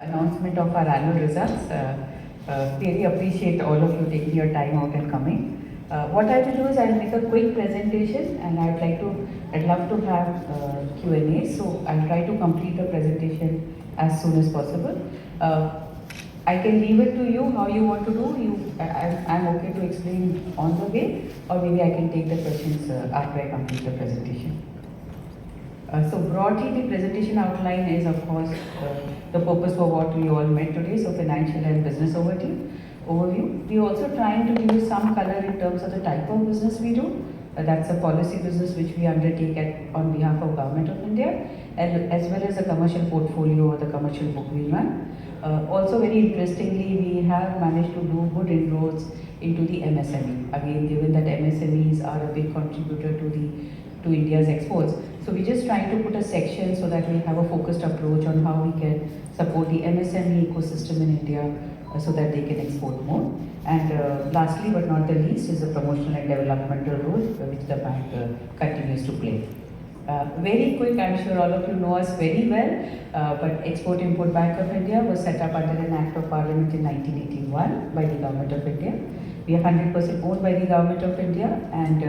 Announcement of our annual results. Really appreciate all of you taking your time out and coming. What I will do is I'll make a quick presentation, and I'd love to have Q&A. So I'll try to complete the presentation as soon as possible. I can leave it to you how you want to do. I'm okay to explain on the way, or maybe I can take the questions after I complete the presentation. So broadly, the presentation outline is, of course, the purpose for what we all met today, so financial and business overview. We're also trying to give you some color in terms of the type of business we do. That's a policy business which we undertake on behalf of Government of India, and as well as the commercial portfolio or the commercial book we run. Also, very interestingly, we have managed to do good inroads into the MSME. Again, given that MSMEs are a big contributor to India's exports. So we're just trying to put a section so that we have a focused approach on how we can support the MSME ecosystem in India so that they can export more. And lastly but not the least is the promotional and developmental role which the bank continues to play. Very quick, I'm sure all of you know us very well, but Export-Import Bank of India was set up under an Act of Parliament in 1981 by the Government of India. We are 100% owned by the Government of India, and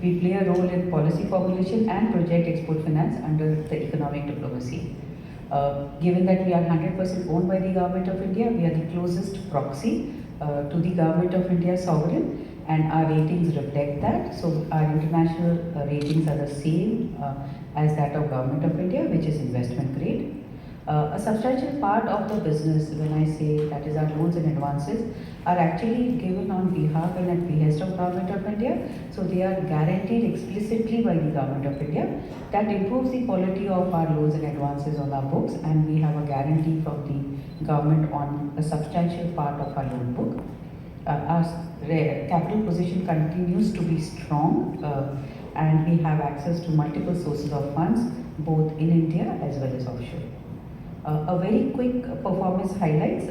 we play a role in policy formulation and project export finance under the economic diplomacy. Given that we are 100% owned by the Government of India, we are the closest proxy to the Government of India sovereign, and our ratings reflect that. So our international ratings are the same as that of Government of India, which is investment grade. A substantial part of the business, when I say that is our loans and advances, are actually given on behalf and at behest of Government of India. So they are guaranteed explicitly by the Government of India. That improves the quality of our loans and advances on our books, and we have a guarantee from the government on a substantial part of our loan book. Our capital position continues to be strong, and we have access to multiple sources of funds, both in India as well as offshore. A very quick performance highlights.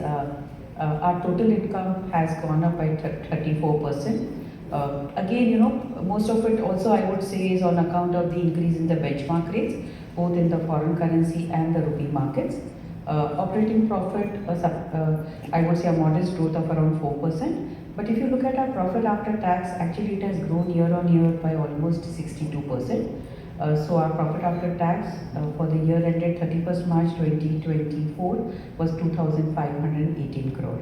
Our total income has gone up by 34%. Again, most of it also I would say is on account of the increase in the benchmark rates, both in the foreign currency and the rupee markets. Operating profit, I would say a modest growth of around 4%. But if you look at our profit after tax, actually it has grown year on year by almost 62%. So our profit after tax for the year ended 31st March 2024 was 2,518 crore.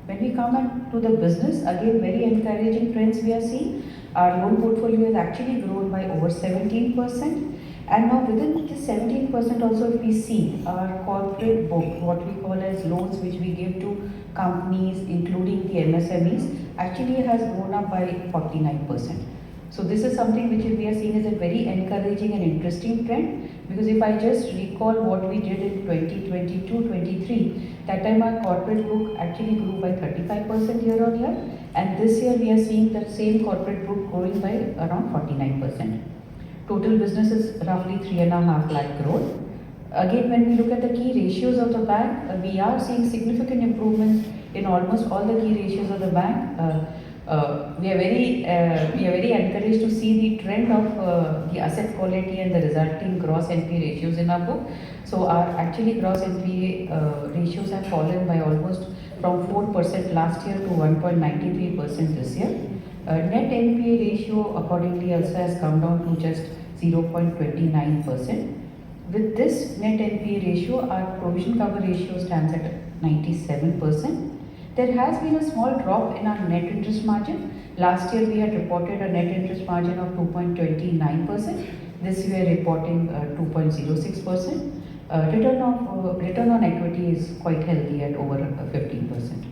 When we come to the business, again very encouraging trends we are seeing. Our loan portfolio has actually grown by over 17%. And now within this 17% also, if we see our corporate book, what we call as loans which we give to companies including the MSMEs, actually has grown up by 49%. So this is something which we are seeing as a very encouraging and interesting trend, because if I just recall what we did in 2022-23, that time our corporate book actually grew by 35% year on year, and this year we are seeing that same corporate book growing by around 49%. Total business is roughly 3.5 lakh growth. Again, when we look at the key ratios of the bank, we are seeing significant improvements in almost all the key ratios of the bank. We are very encouraged to see the trend of the asset quality and the resulting gross NPA ratios in our book. So our actually gross NPA ratios have fallen by almost from 4% last year to 1.93% this year. Net NPA ratio accordingly also has come down to just 0.29%. With this net NPA ratio, our provision cover ratio stands at 97%. There has been a small drop in our net interest margin. Last year we had reported a net interest margin of 2.29%. This year we are reporting 2.06%. Return on equity is quite healthy at over 15%.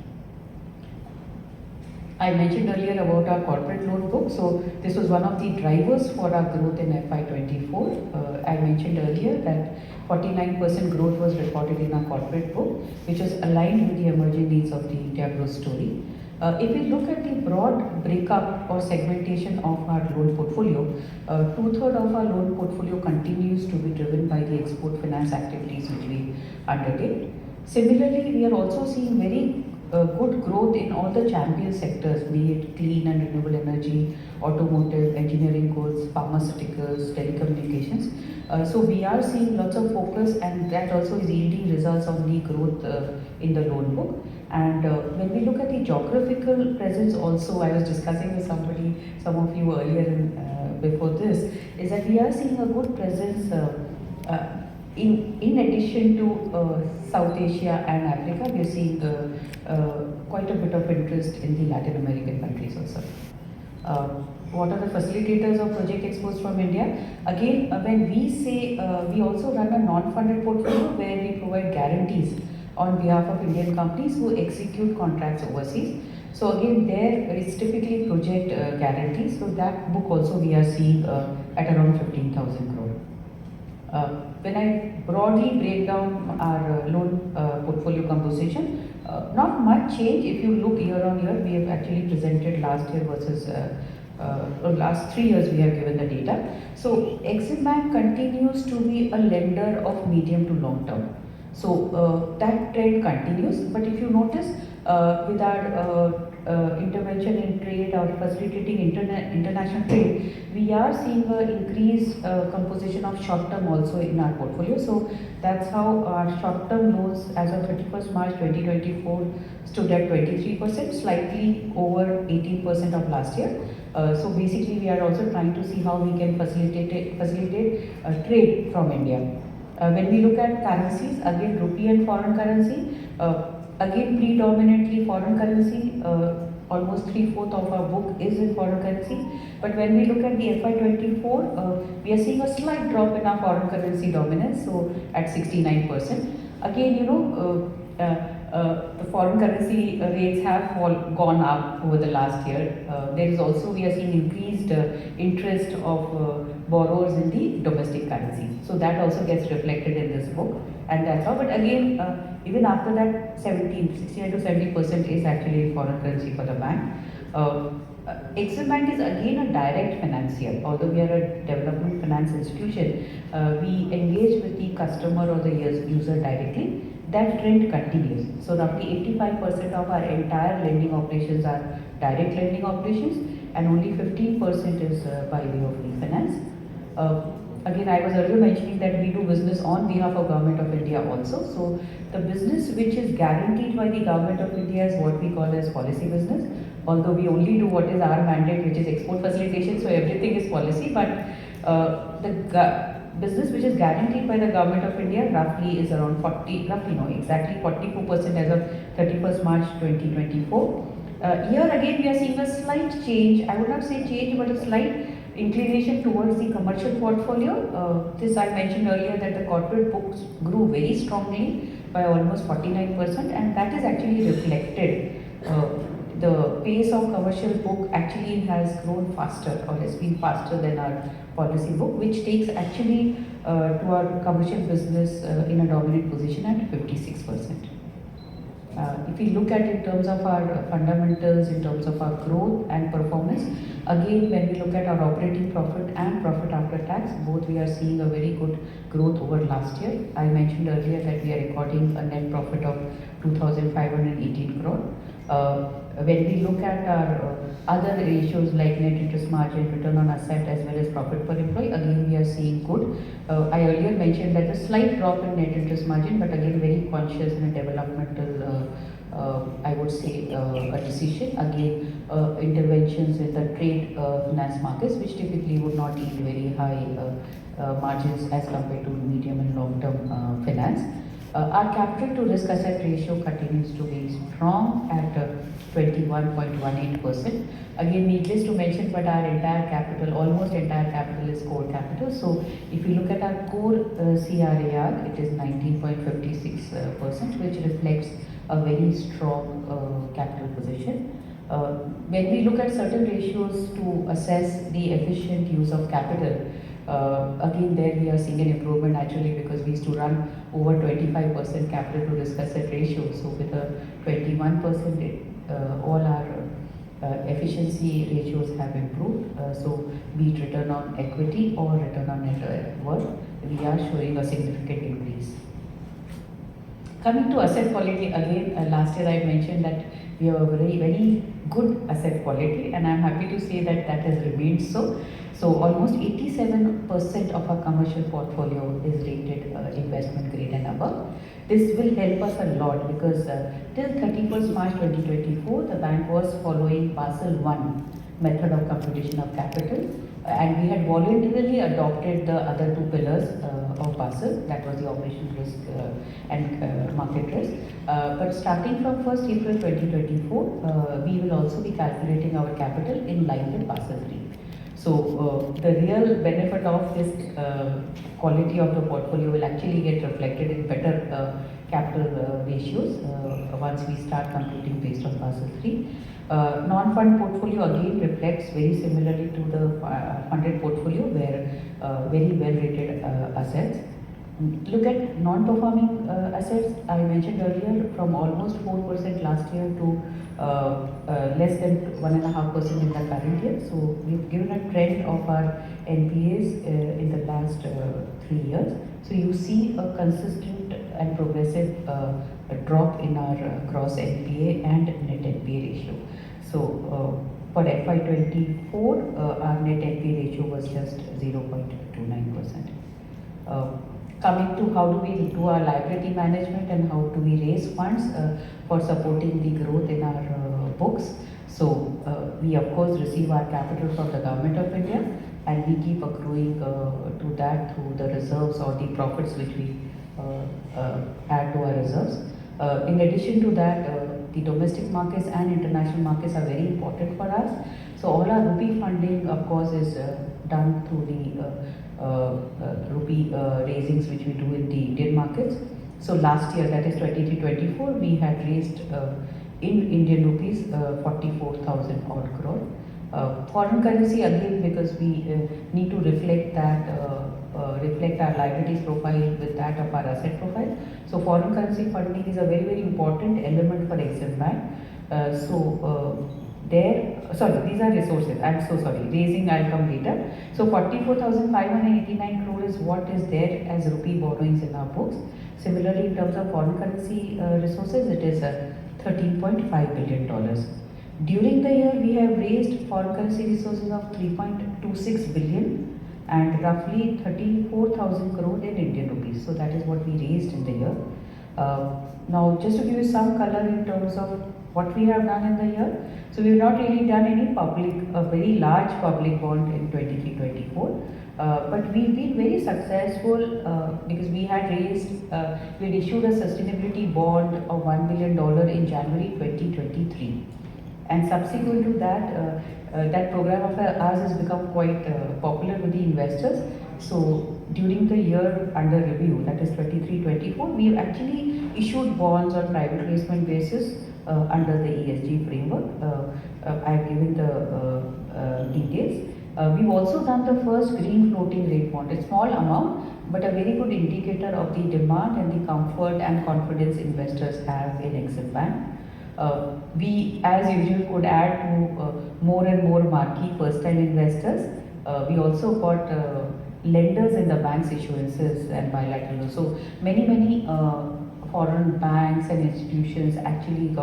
I mentioned earlier about our corporate loan book. So this was one of the drivers for our growth in FY24. I mentioned earlier that 49% growth was recorded in our corporate book, which is aligned with the emerging needs of the India growth story. If we look at the broad breakup or segmentation of our loan portfolio, 2/3 of our loan portfolio continues to be driven by the export finance activities which we undertake. Similarly, we are also seeing very good growth in all the champion sectors, be it clean and renewable energy, automotive, engineering goods, pharmaceuticals, telecommunications. So we are seeing lots of focus, and that also is yielding results on the growth in the loan book. And when we look at the geographical presence also, I was discussing with somebody, some of you earlier before this, is that we are seeing a good presence in addition to South Asia and Africa. We are seeing quite a bit of interest in the Latin American countries also. What are the facilitators of project exports from India? Again, when we say we also run a non-funded portfolio where we provide guarantees on behalf of Indian companies who execute contracts overseas. So again, there it's typically project guarantees. So that book also we are seeing at around 15,000 crore. When I broadly break down our loan portfolio composition, not much change. If you look year on year, we have actually presented last year versus last 3 years we have given the data. So Exim Bank continues to be a lender of medium to long term. So that trend continues. But if you notice, with our intervention in trade or facilitating international trade, we are seeing an increased composition of short term also in our portfolio. So that's how our short term loans as of 31st March 2024 stood at 23%, slightly over 18% of last year. So basically, we are also trying to see how we can facilitate trade from India. When we look at currencies, again rupee and foreign currency, again predominantly foreign currency, almost 3/4 of our book is in foreign currency. But when we look at the FY24, we are seeing a slight drop in our foreign currency dominance, so at 69%. Again, the foreign currency rates have gone up over the last year. There is also, we are seeing increased interest of borrowers in the domestic currency. So that also gets reflected in this book, and that's how. But again, even after that, 69 to 70% is actually in foreign currency for the bank. Exim Bank is again a direct financier. Although we are a development finance institution, we engage with the customer or the user directly. That trend continues. So roughly 85% of our entire lending operations are direct lending operations, and only 15% is by way of refinance. Again, I was earlier mentioning that we do business on behalf of Government of India also. So the business which is guaranteed by the Government of India is what we call as policy business. Although we only do what is our mandate, which is export facilitation, so everything is policy. But the business which is guaranteed by the Government of India roughly is around exactly 42% as of 31st March 2024. Here again we are seeing a slight change. I would not say change, but a slight inclination towards the commercial portfolio. This I mentioned earlier that the corporate books grew very strongly by almost 49%, and that is actually reflected. The pace of commercial book actually has grown faster, or has been faster than our policy book, which takes actually to our commercial business in a dominant position at 56%. If we look at in terms of our fundamentals, in terms of our growth and performance, again when we look at our operating profit and profit after tax, both we are seeing a very good growth over last year. I mentioned earlier that we are recording a net profit of 2,518 crore. When we look at our other ratios like net interest margin, return on asset, as well as profit per employee, again we are seeing good. I earlier mentioned that a slight drop in net interest margin, but again very conscious in a developmental, I would say, a decision. Again, interventions in the trade finance markets, which typically would not yield very high margins as compared to medium and long term finance. Our capital to risk asset ratio continues to be strong at 21.18%. Again, needless to mention, but our entire capital, almost entire capital is core capital. So if you look at our core CRAR, it is 19.56%, which reflects a very strong capital position. When we look at certain ratios to assess the efficient use of capital, again there we are seeing an improvement naturally, because we used to run over 25% capital to risk asset ratio. So with a 21%, all our efficiency ratios have improved. So be it return on equity or return on net worth, we are showing a significant increase. Coming to asset quality again, last year I mentioned that we have a very good asset quality, and I'm happy to say that that has remained so. So almost 87% of our commercial portfolio is rated investment grade and above. This will help us a lot because till 31st March 2024, the bank was following Basel 1 method of computation of capital, and we had voluntarily adopted the other two pillars of Basel, that was the operational risk and market risk. But starting from 1st April 2024, we will also be calculating our capital in line with Basel 3. So the real benefit of this quality of the portfolio will actually get reflected in better capital ratios once we start computing based on Basel 3. Non-fund portfolio again reflects very similarly to the funded portfolio, where very well rated assets. Look at non-performing assets. I mentioned earlier, from almost 4% last year to less than 1.5% in the current year. So we've given a trend of our NPAs in the last 3 years. So you see a consistent and progressive drop in our gross NPA and net NPA ratio. So for FY24, our net NPA ratio was just 0.29%. Coming to how do we do our liability management and how do we raise funds for supporting the growth in our books. So we of course receive our capital from the Government of India, and we keep accruing to that through the reserves or the profits which we add to our reserves. In addition to that, the domestic markets and international markets are very important for us. So all our rupee funding, of course, is done through the rupee raisings which we do in the Indian markets. So last year, that is 23-24, we had raised in Indian rupees 44,000 odd crore. Foreign currency again, because we need to reflect that reflect our liabilities profile with that of our asset profile. So foreign currency funding is a very important element for Exim Bank. These are resources. I'm so sorry. Raising, I'll come later. So 44,589 crore is what is there as rupee borrowings in our books. Similarly, in terms of foreign currency resources, it is $13.5 billion. During the year, we have raised foreign currency resources of 3.26 billion and roughly 34,000 crore in Indian rupees. So that is what we raised in the year. Now, just to give you some color in terms of what we have done in the year. So we have not really done any very large public bond in 23-24. But we've been very successful because we had issued a sustainability bond of $1 billion in January 2023. And subsequent to that, that program of ours has become quite popular with the investors. So during the year under review, that is 23-24, we have actually issued bonds on private placement basis under the ESG framework. I've given the details. We've also done the first green floating rate bond. It's small amount, but a very good indicator of the demand and the comfort and confidence investors have in Exim Bank. We, as usual, could add to more and more marquee first-time investors. We also got lenders in the bank's issuances and bilateral. So many foreign banks and institutions actually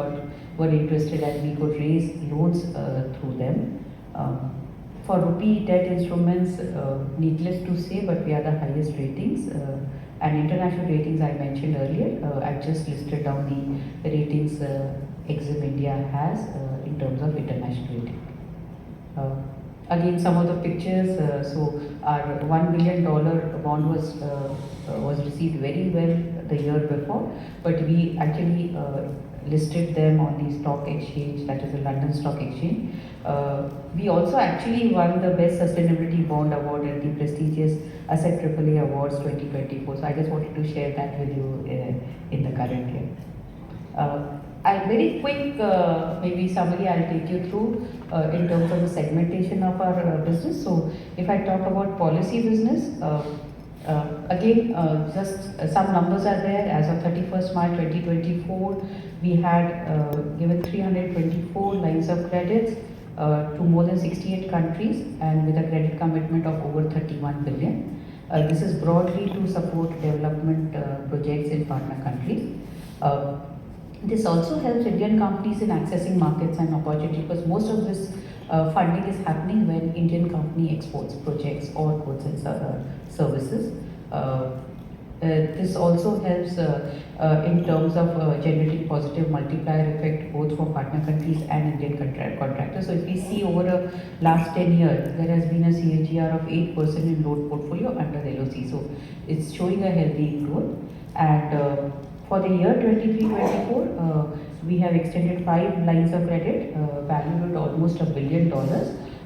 were interested, and we could raise loans through them. For rupee debt instruments, needless to say, but we are the highest ratings. And international ratings I mentioned earlier. I just listed down the ratings Exim India has in terms of international rating. Again, some of the pictures. So our $1 billion bond was received very well the year before, but we actually listed them on the stock exchange, that is the London Stock Exchange. We also actually won the Best Sustainability Bond Award at the prestigious Asset AAA Awards 2024. So I just wanted to share that with you in the current year. A very quick maybe summary I'll take you through in terms of the segmentation of our business. So if I talk about policy business, again, just some numbers are there. As of 31st March 2024, we had given 324 lines of credits to more than 68 countries, and with a credit commitment of over 31 billion. This is broadly to support development projects in partner countries. Uh, this also helps Indian companies in accessing markets and opportunity, because most of this funding is happening when Indian company exports projects or goods and services. This also helps in terms of generating positive multiplier effect both for partner countries and Indian contractors. So if we see over the last 10 years, there has been a CAGR of 8% in loan portfolio under LOC. So it's showing a healthy growth. And for the year 23-24, we have extended 5 lines of credit valued at almost $1 billion.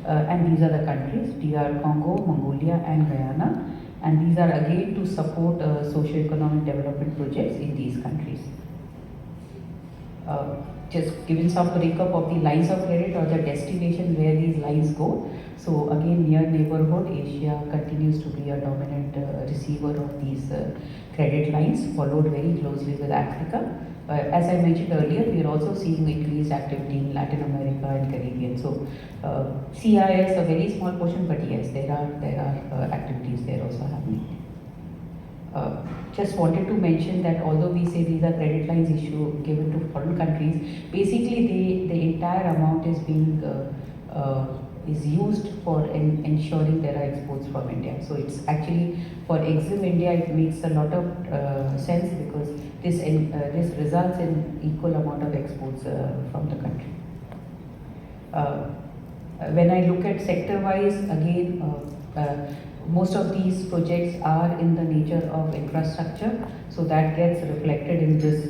And these are the countries: DR Congo, Mongolia, and Guyana. And these are again to support socio-economic development projects in these countries. Just giving some breakup of the lines of credit or the destination where these lines go. So again, near neighborhood, Asia continues to be a dominant receiver of these credit lines, followed very closely with Africa. As I mentioned earlier, we are also seeing increased activity in Latin America and Caribbean. So CIS a very small portion, but yes, there are activities there also happening. Just wanted to mention that although we say these are credit lines given to foreign countries, basically the entire amount is being is used for ensuring there are exports from India. So it's actually for Exim India, it makes a lot of sense, because this results in equal amount of exports from the country. When I look at sector-wise, again, most of these projects are in the nature of infrastructure, so that gets reflected in this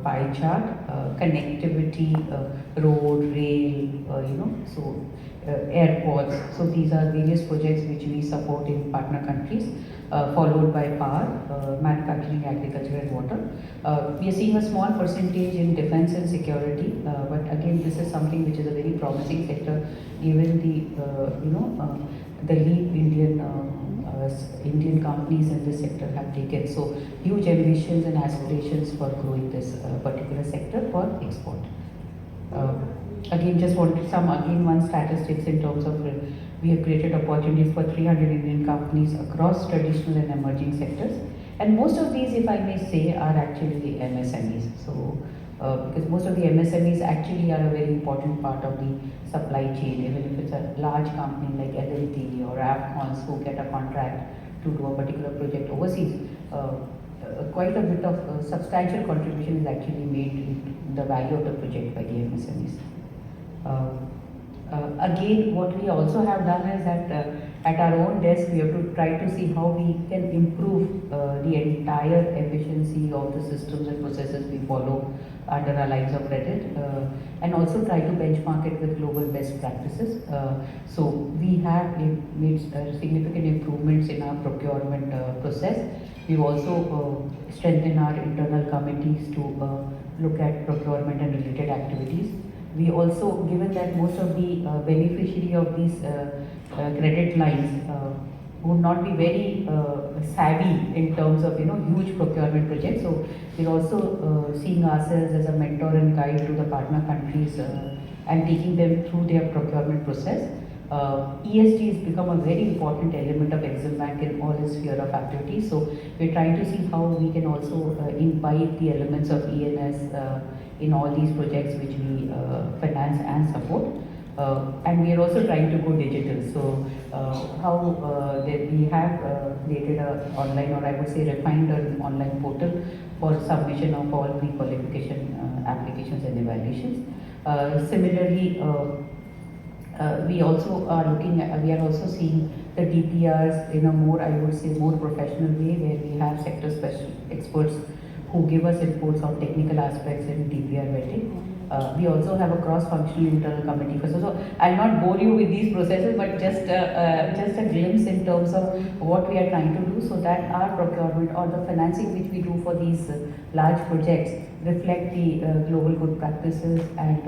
pie chart. Connectivity, road, rail, airports. So these are various projects which we support in partner countries, followed by power, manufacturing, agriculture, and water. We are seeing a small percentage in defense and security, but again, this is something which is a very promising sector, given the lead Indian companies in this sector have taken. So huge ambitions and aspirations for growing this particular sector for export. Again, just wanted one statistics in terms of we have created opportunities for 300 Indian companies across traditional and emerging sectors, and most of these, if I may say, are actually MSMEs. So because most of the MSMEs actually are a very important part of the supply chain, even if it's a large company like L&T or Avcons who get a contract to do a particular project overseas. Quite a bit of substantial contribution is actually made in the value of the project by the MSMEs. Again, what we also have done is that at our own desk, we have to try to see how we can improve the entire efficiency of the systems and processes we follow under our lines of credit, and also try to benchmark it with global best practices. So we have made significant improvements in our procurement process. We've also strengthened our internal committees to look at procurement and related activities. We also, given that most of the beneficiary of these credit lines would not be very savvy in terms of huge procurement projects, so we're also seeing ourselves as a mentor and guide to the partner countries and taking them through their procurement process. ESG has become a very important element of Exim Bank in all its sphere of activities. So we're trying to see how we can also imbibe the elements of ENS in all these projects which we finance and support. And we are also trying to go digital. So we have created an online, or I would say refined an online portal for submission of all pre-qualification applications and evaluations. Similarly, we also are we are also seeing the DPRs in a more, I would say, more professional way, where we have sector special experts who give us inputs on technical aspects in DPR vetting. We also have a cross-functional internal committee for so I'll not bore you with these processes, but just a glimpse in terms of what we are trying to do, so that our procurement or the financing which we do for these large projects reflect the global good practices, and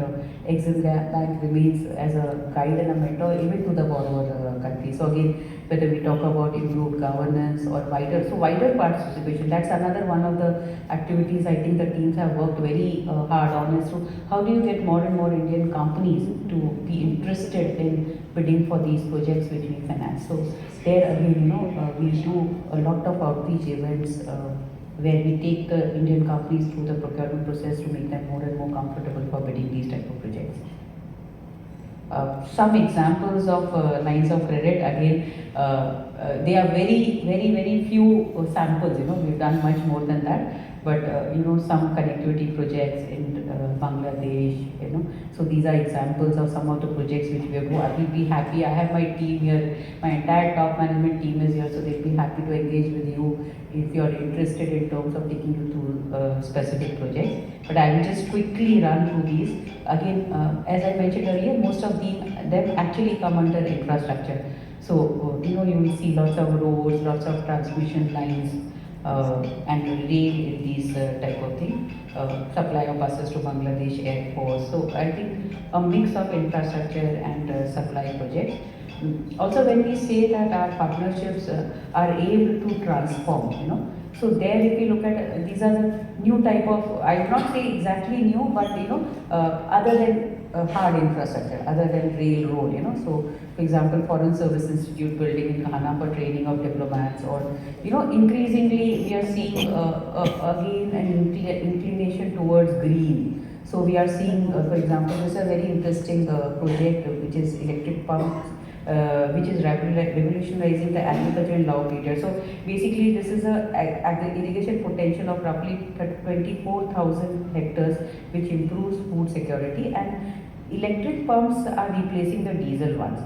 Exim Bank remains as a guide and a mentor even to the borrower country. So again, whether we talk about improved governance or wider participation, that's another one of the activities I think the teams have worked very hard on, is to how do you get more and more Indian companies to be interested in bidding for these projects which we finance. So there again, we do a lot of outreach events where we take the Indian companies through the procurement process to make them more and more comfortable for bidding these type of projects. Some examples of lines of credit, again, they are very few samples, we've done much more than that, but some connectivity projects in Bangladesh, so these are examples of some of the projects which we have done. I will be happy, I have my team here, my entire top management team is here, so they'll be happy to engage with you if you are interested in terms of taking you to specific projects. But I will just quickly run through these. Again, as I mentioned earlier, most of them actually come under infrastructure. So, you will see lots of roads, lots of transmission lines, and rail in these type of thing. Supply of buses to Bangladesh Air Force. So, I think a mix of infrastructure and supply projects. Also, when we say that our partnerships are able to transform, so there if you look at, these are the new type of, I would not say exactly new, but other than hard infrastructure, other than railroad, so for example, Foreign Service Institute building in Ghana for training of diplomats, or increasingly we are seeing again an inclination towards green. So we are seeing, for example, this is a very interesting project which is electric pumps, which is revolutionizing the agriculture in Lao period. So basically, this is a irrigation potential of roughly 24,000 hectares, which improves food security, and electric pumps are replacing the diesel ones.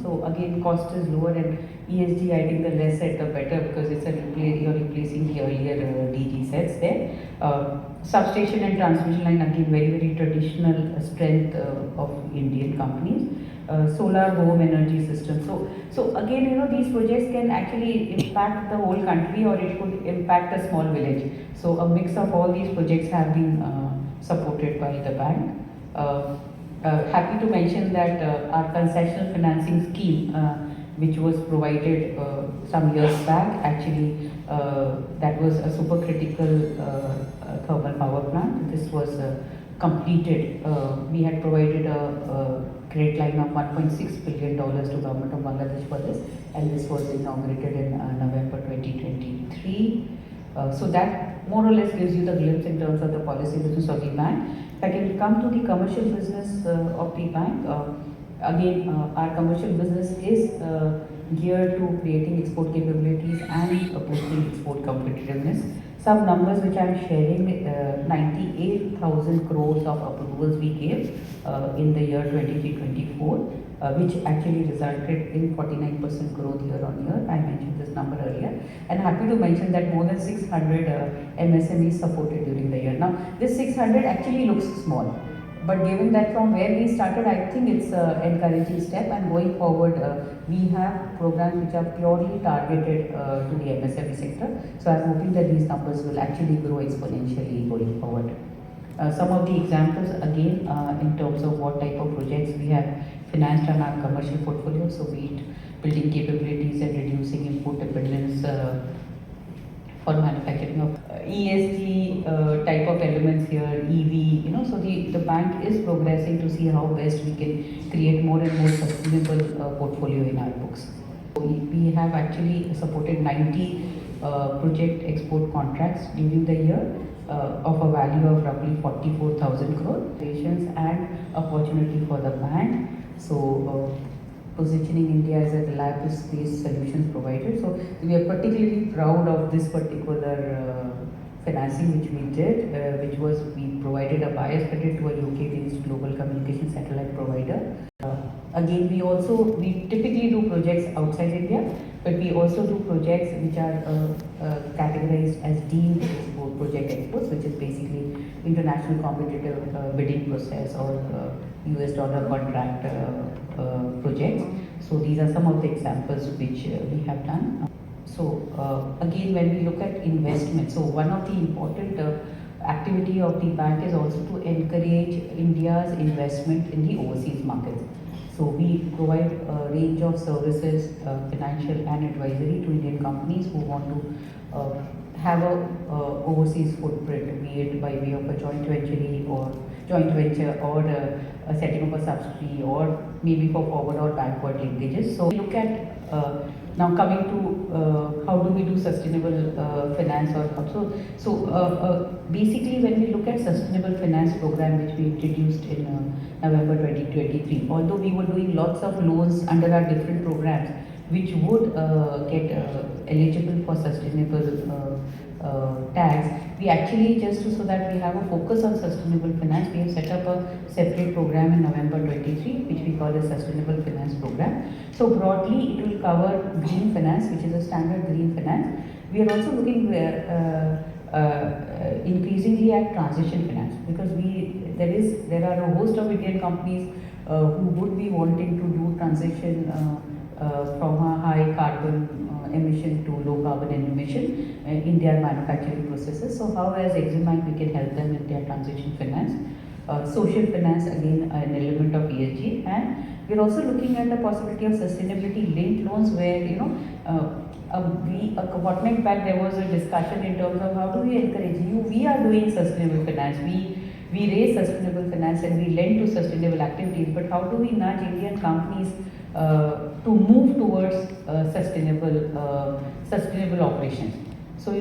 So again, cost is lower, and ESG, I think the less said the better, because it's you're replacing the earlier DG sets there. Substation and transmission line, again very traditional strength of Indian companies. Solar home energy system. So again, these projects can actually impact the whole country, or it could impact a small village. So a mix of all these projects have been supported by the bank. Happy to mention that our concessional financing scheme, which was provided some years back, actually that was a supercritical thermal power plant. This was completed. We had provided a credit line of $1.6 billion to government of Bangladesh for this, and this was inaugurated in November 2023. So that more or less gives you the glimpse in terms of the policy business of the bank. If I can come to the commercial business of the bank, again, our commercial business is geared to creating export capabilities and boosting export competitiveness. Some numbers which I am sharing, 98,000 crores of approvals we gave in the year 23-24, which actually resulted in 49% growth year on year. I mentioned this number earlier, and happy to mention that more than 600 MSMEs supported during the year. Now, this 600 actually looks small, but given that from where we started, I think it's an encouraging step, and going forward, we have programs which are purely targeted to the MSME sector. So I'm hoping that these numbers will actually grow exponentially going forward. Some of the examples, again, in terms of what type of projects we have financed on our commercial portfolio, so be it building capabilities and reducing import dependence for manufacturing of ESG type of elements here, EV, so the bank is progressing to see how best we can create more and more sustainable portfolio in our books. We have actually supported 90 project export contracts during the year of a value of roughly 44,000 crore, and opportunity for the bank. So positioning India as a reliable space solutions provider. So we are particularly proud of this particular financing which we did, which was we provided a bias credit to a UK-based global communication satellite provider. Again, we typically do projects outside India, but we also do projects which are categorized as deemed export project exports, which is basically international competitive bidding process or US dollar contract projects. So these are some of the examples which we have done. So again, when we look at investment, so one of the important activity of the bank is also to encourage India's investment in the overseas markets. So we provide a range of services, financial and advisory to Indian companies who want to have a overseas footprint, be it by way of a joint venture or joint venture or setting up a subsidiary or maybe for forward or backward linkages. So we look at now coming to how do we do sustainable finance or basically when we look at sustainable finance program which we introduced in November 2023, although we were doing lots of loans under our different programs which would get eligible for sustainable tags, we actually just so that we have a focus on sustainable finance, we have set up a separate program in November 23 which we call the Sustainable Finance Program. So broadly it will cover green finance, which is a standard green finance. We are also looking increasingly at transition finance because there are a host of Indian companies who would be wanting to do transition from a high carbon emission to low carbon emission in their manufacturing processes. So how as Exim Bank we can help them in their transition finance. Social finance, again an element of ESG, and we're also looking at the possibility of sustainability linked loans where a fortnight back there was a discussion in terms of how do we encourage you. We are doing sustainable finance. We raise sustainable finance and we lend to sustainable activities, but how do we nudge Indian companies to move towards sustainable operations? So